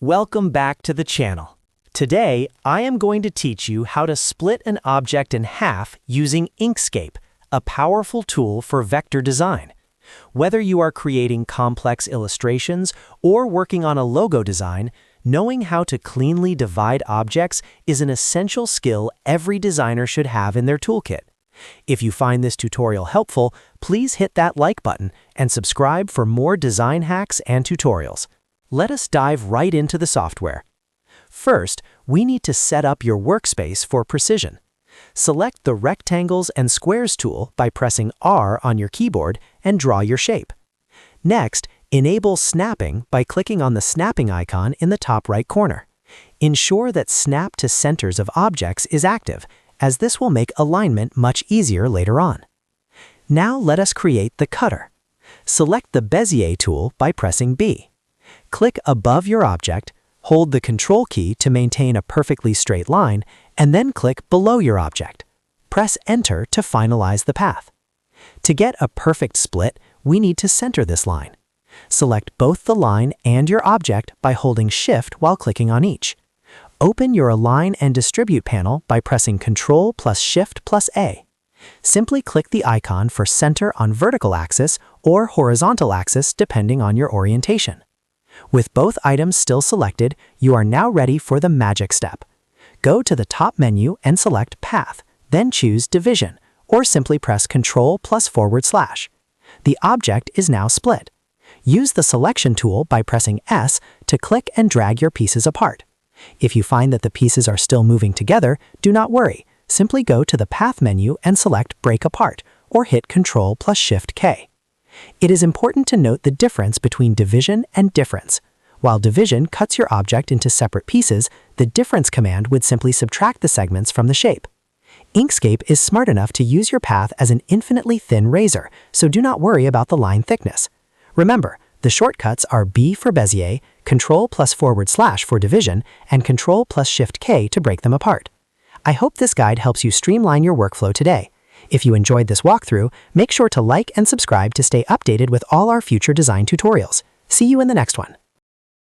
Welcome back to the channel. Today, I am going to teach you how to split an object in half using Inkscape, a powerful tool for vector design. Whether you are creating complex illustrations or working on a logo design, knowing how to cleanly divide objects is an essential skill every designer should have in their toolkit. If you find this tutorial helpful, please hit that like button and subscribe for more design hacks and tutorials. Let us dive right into the software. First, we need to set up your workspace for precision. Select the Rectangles and Squares tool by pressing R on your keyboard and draw your shape. Next, enable snapping by clicking on the snapping icon in the top right corner. Ensure that Snap to Centers of Objects is active, as this will make alignment much easier later on. Now let us create the cutter. Select the Bezier tool by pressing B. Click above your object, hold the Control key to maintain a perfectly straight line, and then click below your object. Press Enter to finalize the path. To get a perfect split, we need to center this line. Select both the line and your object by holding Shift while clicking on each. Open your Align and Distribute panel by pressing Ctrl plus Shift plus A. Simply click the icon for center on vertical axis or horizontal axis depending on your orientation. With both items still selected, you are now ready for the magic step. Go to the top menu and select Path, then choose Division, or simply press Ctrl+/. The object is now split. Use the Selection tool by pressing S to click and drag your pieces apart. If you find that the pieces are still moving together, do not worry. Simply go to the Path menu and select Break Apart, or hit Ctrl+Shift+K. It is important to note the difference between division and difference. While division cuts your object into separate pieces, the difference command would simply subtract the segments from the shape. Inkscape is smart enough to use your path as an infinitely thin razor, so do not worry about the line thickness. Remember, the shortcuts are B for Bezier, Ctrl+// for division, and Ctrl+Shift+K to break them apart. I hope this guide helps you streamline your workflow today. If you enjoyed this walkthrough, make sure to like and subscribe to stay updated with all our future design tutorials. See you in the next one.